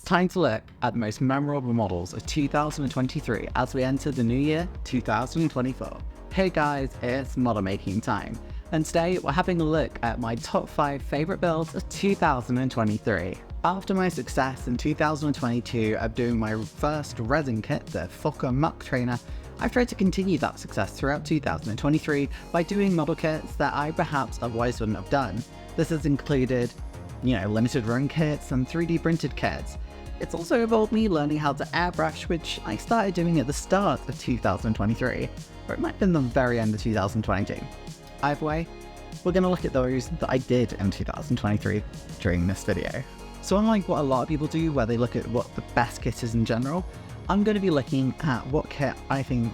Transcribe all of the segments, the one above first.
time to look at the most memorable models of 2023 as we enter the new year, 2024. Hey guys, it's model making time, and today we're having a look at my top 5 favourite builds of 2023. After my success in 2022 of doing my first resin kit, the Fokker Muck Trainer, I've tried to continue that success throughout 2023 by doing model kits that I perhaps otherwise wouldn't have done. This has included, limited run kits and 3D printed kits. It's also involved me learning how to airbrush, which I started doing at the start of 2023, or it might have been the very end of 2022. Either way, we're going to look at those that I did in 2023 during this video. So unlike what a lot of people do, where they look at what the best kit is in general, I'm going to be looking at what kit I think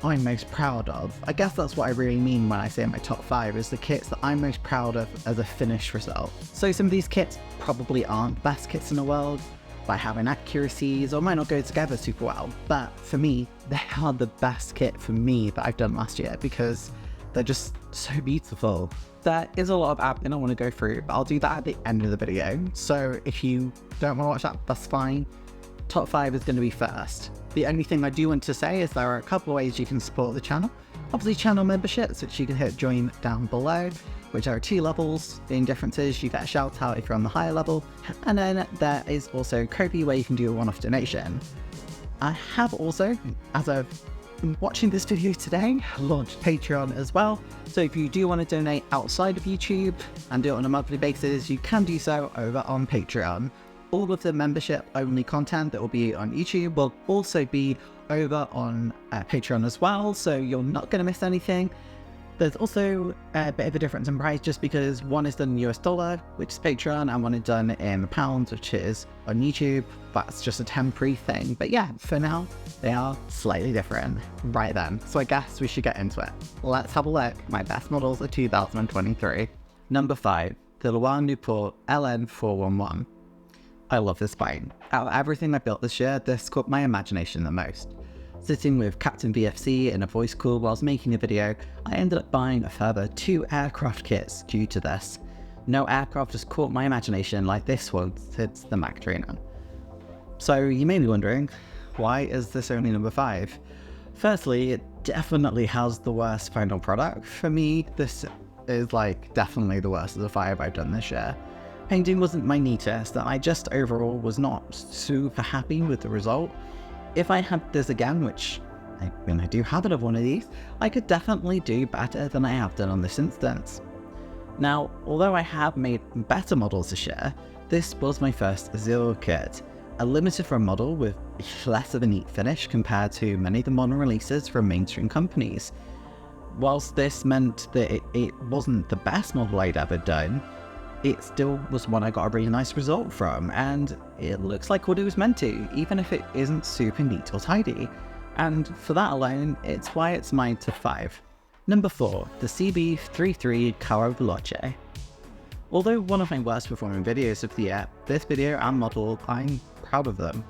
I'm most proud of. I guess that's what I really mean when I say my top 5, is the kits that I'm most proud of as a finished result. So some of these kits probably aren't the best kits in the world by having accuracies, or might not go together super well, but for me, they are the best kit for me that I've done last year because they're just so beautiful. There is a lot of admin I want to go through, but I'll do that at the end of the video. So if you don't want to watch that, that's fine. Top 5 is going to be first. The only thing I do want to say is there are a couple of ways you can support the channel. Obviously channel memberships, which you can hit join down below, which are 2 levels. Being differences, you get a shout out if you're on the higher level. And then there is also Ko-fi, where you can do a one-off donation. I have also, as of watching this video today, launched Patreon as well. So if you do want to donate outside of YouTube and do it on a monthly basis, you can do so over on Patreon. All of the membership only content that will be on YouTube will also be over on Patreon as well, so you're not going to miss anything. There's also a bit of a difference in price just because one is done in US dollar, which is Patreon, and one is done in pounds, which is on YouTube. That's just a temporary thing. But yeah, for now, they are slightly different. Right then, so I guess we should get into it. Let's have a look at my best models of 2023. Number 5, the Luan Newport LN411. I love this bike. Out of everything I built this year, this caught my imagination the most. Sitting with Captain VFC in a voice call whilst making a video, I ended up buying a further 2 aircraft kits due to this. No aircraft has caught my imagination like this one since the Muck Trainer. So you may be wondering, why is this only number 5? Firstly, it definitely has the worst final product. For me, this is definitely the worst of the 5 I've done this year. Painting wasn't my neatest, and I just overall was not super happy with the result. If I had this again, which I do have another one of these, I could definitely do better than I have done on this instance. Now, although I have made better models this year, this was my first Zero kit, a limited run model with less of a neat finish compared to many of the modern releases from mainstream companies. Whilst this meant that it wasn't the best model I'd ever done, it still was one I got a really nice result from, and it looks like what it was meant to, even if it isn't super neat or tidy. And for that alone, it's why it's mine to 5. Number 4, the CB33 Caro Veloce. Although one of my worst performing videos of the year, this video and model, I'm proud of them.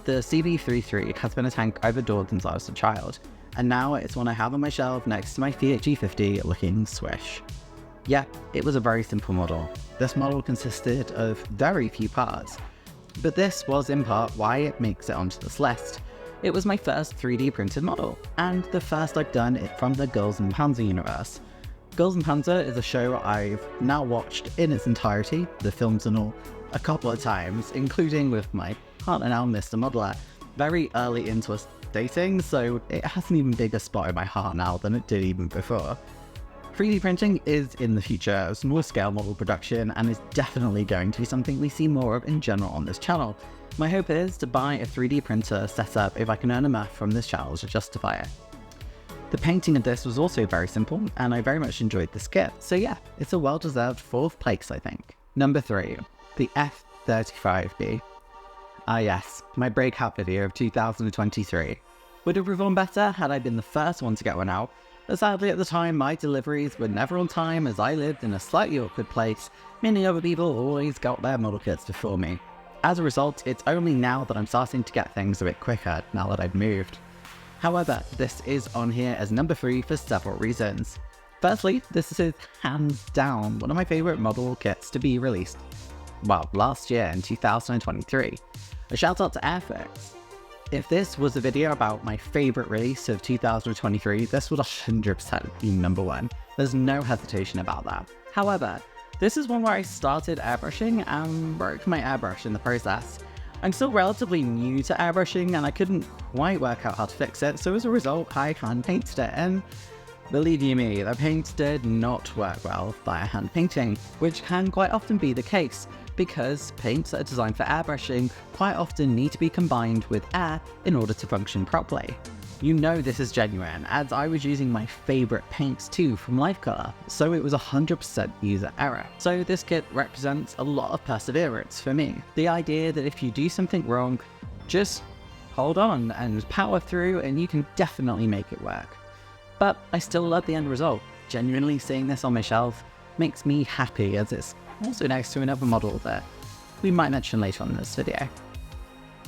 The CB33 has been a tank I've adored since I was a child, and now it's one I have on my shelf next to my Fiat G50 looking swish. Yeah, it was a very simple model. This model consisted of very few parts, but this was in part why it makes it onto this list. It was my first 3D printed model, and the first I've done it from the Girls and Panzer universe. Girls and Panzer is a show I've now watched in its entirety, the films and all, a couple of times, including with my partner now, Mr. Modeler, very early into us dating, so it has an even bigger spot in my heart now than it did even before. 3D printing is in the future of small scale model production and is definitely going to be something we see more of in general on this channel. My hope is to buy a 3D printer setup if I can earn enough from this channel to justify it. The painting of this was also very simple, and I very much enjoyed this kit, so yeah, it's a well-deserved 4th place I think. Number 3, the F35B. Ah yes, my breakout video of 2023. Would have performed better had I been the first one to get one out, but sadly at the time my deliveries were never on time as I lived in a slightly awkward place, meaning other people always got their model kits before me. As a result, it's only now that I'm starting to get things a bit quicker now that I've moved. However, this is on here as number 3 for several reasons. Firstly, this is hands down one of my favourite model kits to be released. last year in 2023. A shout out to Airfix. If this was a video about my favorite release of 2023, this would 100% be number one. There's no hesitation about that. However, this is one where I started airbrushing and broke my airbrush in the process. I'm still relatively new to airbrushing and I couldn't quite work out how to fix it, so as a result, I hand painted it, and believe you me, the paint did not work well via hand painting, which can quite often be the case, because paints that are designed for airbrushing quite often need to be combined with air in order to function properly. You know this is genuine, as I was using my favourite paints too from Lifecolor, so it was 100% user error. So this kit represents a lot of perseverance for me. The idea that if you do something wrong, just hold on and power through and you can definitely make it work. But I still love the end result. Genuinely seeing this on my shelf makes me happy, as it's also next to another model that we might mention later on in this video.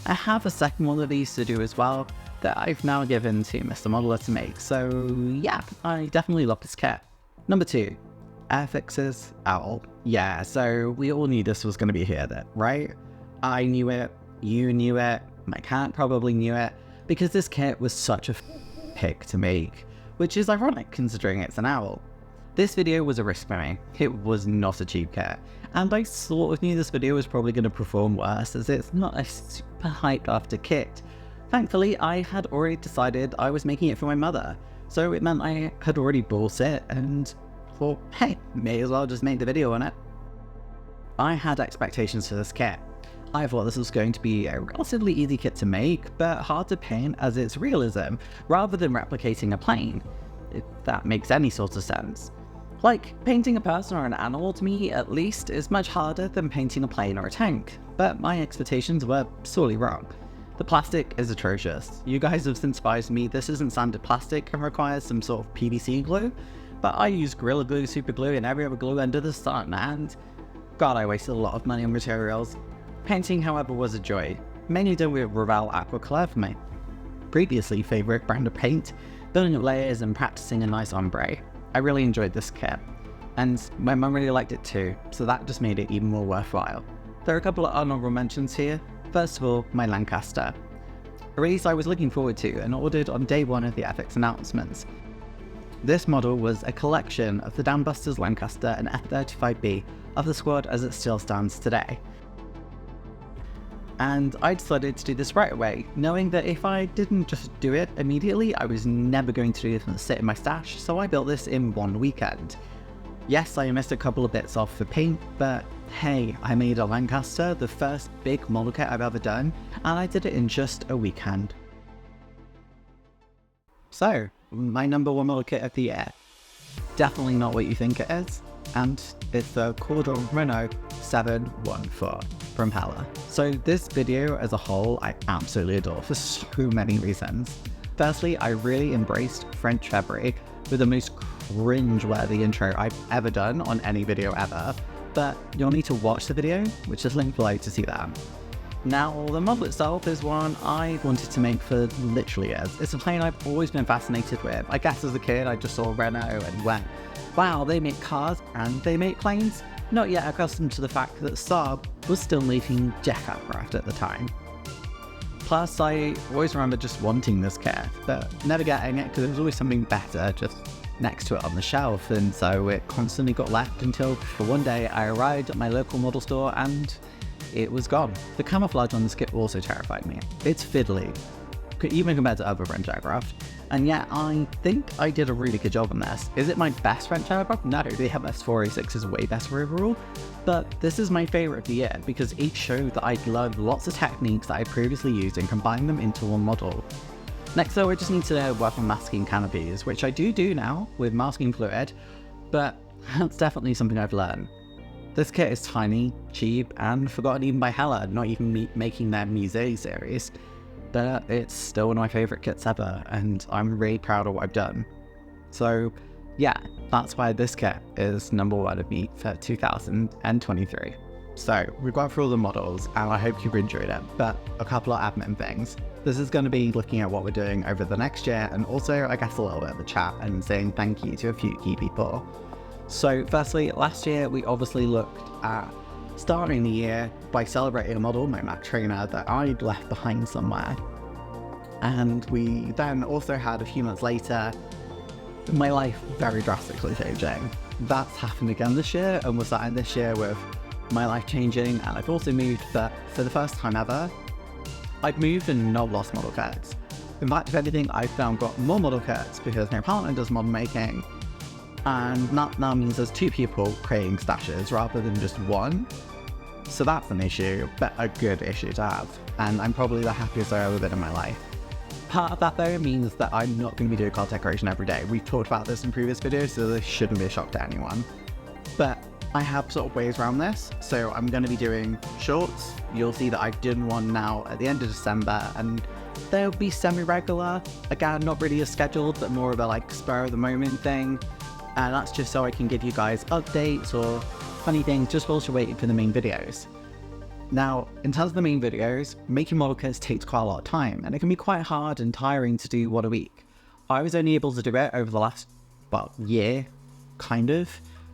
I have a second one of these to do as well that I've now given to Mr. Modeler to make, so yeah, I definitely love this kit. Number 2, Airfix's Owl. Yeah, so we all knew this was going to be here then, right? I knew it, you knew it, my cat probably knew it, because this kit was such a pick to make, which is ironic considering it's an owl. This video was a risk for me. It was not a cheap kit, and I sort of knew this video was probably going to perform worse, as it's not a super hyped after kit. Thankfully, I had already decided I was making it for my mother, so it meant I had already bought it and thought, hey, may as well just make the video on it. I had expectations for this kit. I thought this was going to be a relatively easy kit to make, but hard to paint as it's realism, rather than replicating a plane, if that makes any sort of sense. Like, painting a person or an animal, to me at least, is much harder than painting a plane or a tank, but my expectations were sorely wrong. The plastic is atrocious. You guys have since advised me this isn't sanded plastic and requires some sort of PVC glue, but I use Gorilla Glue, Super Glue, and every other glue under the sun, and god, I wasted a lot of money on materials. Painting, however, was a joy, mainly done with Revell Aquacolor for my previously favourite brand of paint, building up layers and practicing a nice ombre. I really enjoyed this kit, and my mum really liked it too, so that just made it even more worthwhile. There are a couple of honourable mentions here. First of all, my Lancaster. A release I was looking forward to and ordered on day one of the Airfix announcements. This model was a collection of the Dan Busters Lancaster and F-35B of the squad as it still stands today. And I decided to do this right away, knowing that if I didn't just do it immediately, I was never going to do this and sit in my stash, so I built this in one weekend. Yes, I missed a couple of bits off for paint, but hey, I made a Lancaster, the first big model kit I've ever done, and I did it in just a weekend. So, my number one model kit of the year. Definitely not what you think it is, and it's the Caudal Renault 714 from Hella. So this video as a whole I absolutely adore for so many reasons. Firstly, I really embraced French February with the most cringe-worthy intro I've ever done on any video ever, but you'll need to watch the video, which is linked below to see that. Now, the model itself is one I wanted to make for literally years. It's a plane I've always been fascinated with. I guess as a kid I just saw Renault and went, wow, they make cars and they make planes? Not yet accustomed to the fact that Saab was still making jet aircraft at the time. Plus, I always remember just wanting this kit, but never getting it because there was always something better just next to it on the shelf, and so it constantly got left until one day I arrived at my local model store and it was gone. The camouflage on this kit also terrified me. It's fiddly, even compared to other French aircraft, and yet I think I did a really good job on this. Is it my best French aircraft? No, the MS-486 is way better overall, but this is my favourite of the year because each showed that I'd learned lots of techniques that I previously used and combined them into one model. Next though, I just need to work on masking canopies, which I do now with masking fluid, but that's definitely something I've learned. This kit is tiny, cheap, and forgotten even by Hella, not even making their Musée series, but it's still one of my favourite kits ever, and I'm really proud of what I've done. So yeah, that's why this kit is number one of me for 2023. So we've gone through all the models, and I hope you've enjoyed it, but a couple of admin things. This is going to be looking at what we're doing over the next year, and also I guess a little bit of a chat and saying thank you to a few key people. So firstly, last year we obviously looked at starting the year by celebrating a model, my Mac trainer, that I'd left behind somewhere. And we then also had a few months later, my life very drastically changing. That's happened again this year, and we're starting this year with my life changing, and I've also moved that for the first time ever, I've moved and not lost model kits. In fact, if anything, I've now got more model kits because my partner does model making, and that now means there's 2 people creating stashes rather than just one. So that's an issue, but a good issue to have, and I'm probably the happiest I've ever been in my life. Part of that though means that I'm not going to be doing content creation every day. We've talked about this in previous videos, so this shouldn't be a shock to anyone. But I have sort of ways around this, so I'm going to be doing shorts. You'll see that I've done one now at the end of December, and they'll be semi-regular. Again, not really a scheduled, but more of a like spur of the moment thing. And that's just so I can give you guys updates or funny things just whilst you're waiting for the main videos. Now, in terms of the main videos, making model kits takes quite a lot of time, and it can be quite hard and tiring to do one a week. I was only able to do it over the last, year, kind of,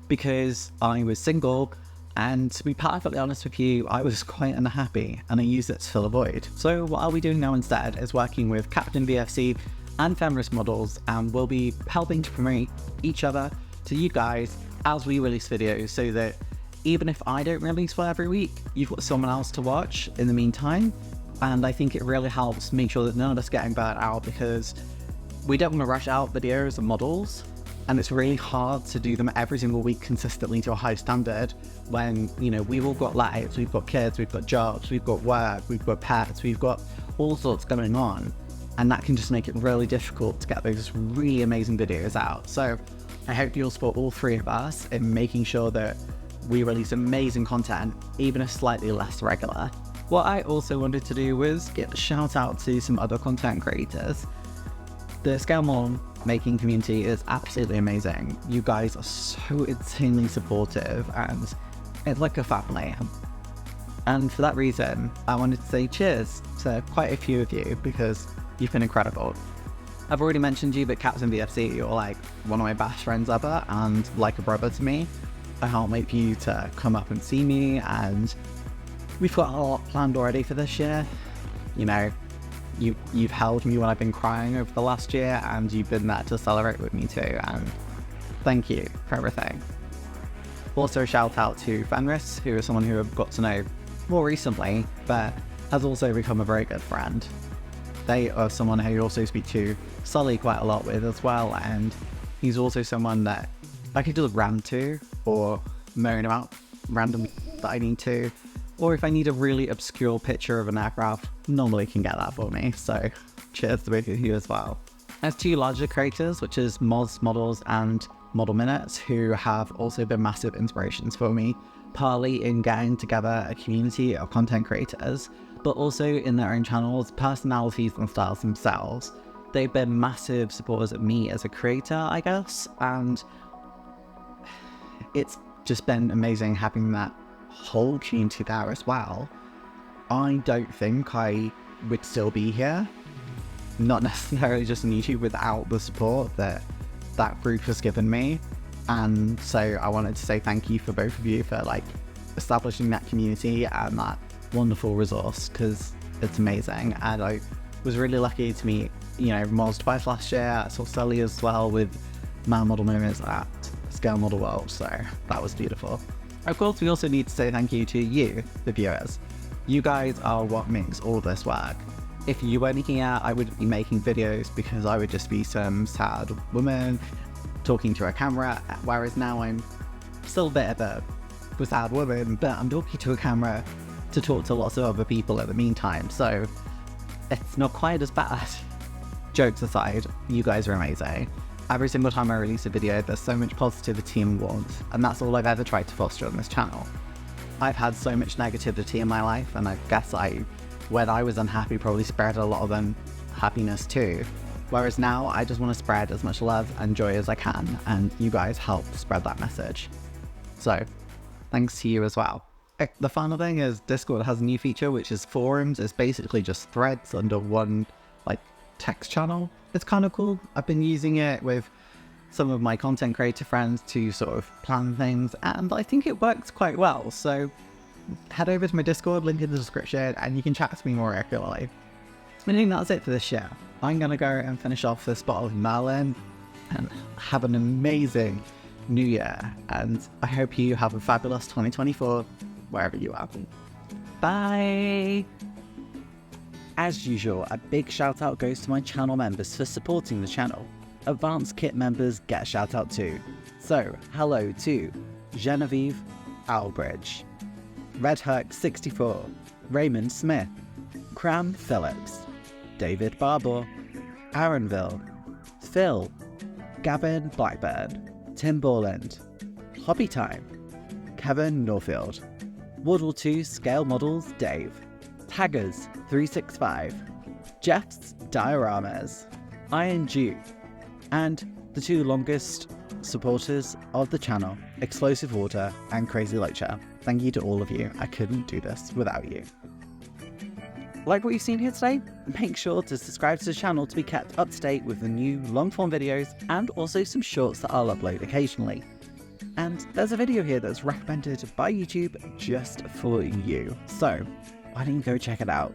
because I was single, and to be perfectly honest with you, I was quite unhappy, and I used it to fill a void. So what I'll be doing now instead is working with Captain VFC and Feminist Models, and we'll be helping to promote each other to you guys as we release videos, so that even if I don't release one every week, you've got someone else to watch in the meantime. And I think it really helps make sure that none of us getting burnt out, because we don't want to rush out videos and models, and it's really hard to do them every single week consistently to a high standard when, you know, we've all got lives, we've got kids, we've got jobs, we've got work, we've got pets, we've got all sorts going on, and that can just make it really difficult to get those really amazing videos out. So I hope you'll support all 3 of us in making sure that we release amazing content, even if slightly less regular. What I also wanted to do was give a shout out to some other content creators. The scale model making community is absolutely amazing. You guys are so insanely supportive, and it's like a family. And for that reason, I wanted to say cheers to quite a few of you, because you've been incredible. I've already mentioned you, but Captain VFC, you're like one of my best friends ever, and like a brother to me. I can't wait for you to come up and see me, and we've got a lot planned already for this year. You know, you've held me when I've been crying over the last year, and you've been there to celebrate with me too, and thank you for everything. Also a shout out to Fenris, who is someone who I've got to know more recently, but has also become a very good friend. They are someone who I also speak to Sully quite a lot with as well, and he's also someone that I could just rant to or moan about randomly that I need to, or if I need a really obscure picture of an aircraft, normally can get that for me. So cheers to both of you as well. There's 2 larger creators, which is Moz Models and Model Minutes, who have also been massive inspirations for me, partly in getting together a community of content creators, but also in their own channels, personalities and styles themselves. They've been massive supporters of me as a creator, I guess, and it's just been amazing having that whole community there as well. I don't think I would still be here, not necessarily just on YouTube, without the support that that group has given me. And so I wanted to say thank you for both of you for like establishing that community and that wonderful resource, because it's amazing. And I was really lucky to meet, you know, Moz twice last year. I saw Sully as well with Man Model Moments at Scale Model World, so that was beautiful. Of course, we also need to say thank you to you, the viewers. You guys are what makes all this work. If you weren't here, I wouldn't be making videos, because I would just be some sad woman talking to a camera, whereas now I'm still a bit of a sad woman, but I'm talking to a camera to talk to lots of other people in the meantime, so it's not quite as bad. Jokes aside, you guys are amazing. Every single time I release a video, there's so much positivity and warmth, and that's all I've ever tried to foster on this channel. I've had so much negativity in my life, and I guess when I was unhappy, probably spread a lot of unhappiness too. Whereas now, I just want to spread as much love and joy as I can, and you guys help spread that message. So, thanks to you as well. The final thing is Discord has a new feature, which is forums. It's basically just threads under one text channel. It's kind of cool. I've been using it with some of my content creator friends to sort of plan things, and I think it works quite well. So head over to my Discord, link in the description, and you can chat to me more regularly. I think that's it for this year. I'm going to go and finish off this bottle of Merlin and have an amazing new year. And I hope you have a fabulous 2024 wherever you are. Bye! As usual, a big shout out goes to my channel members for supporting the channel. Advanced Kit members get a shout out too. So, hello to Genevieve Albridge, Red Herc 64, Raymond Smith, Cram Phillips, David Barbour, Aaronville, Phil, Gavin Blackburn, Tim Borland, Hobby Time, Kevin Norfield, Waddle 2 Scale Models Dave, Taggers 365, Jeff's Dioramas, Iron Dew, and the two longest supporters of the channel, Explosive Water and Crazy Loacher. Thank you to all of you. I couldn't do this without you. Like what you've seen here today? Make sure to subscribe to the channel to be kept up to date with the new long-form videos and also some shorts that I'll upload occasionally. And there's a video here that's recommended by YouTube just for you. So why don't you go check it out?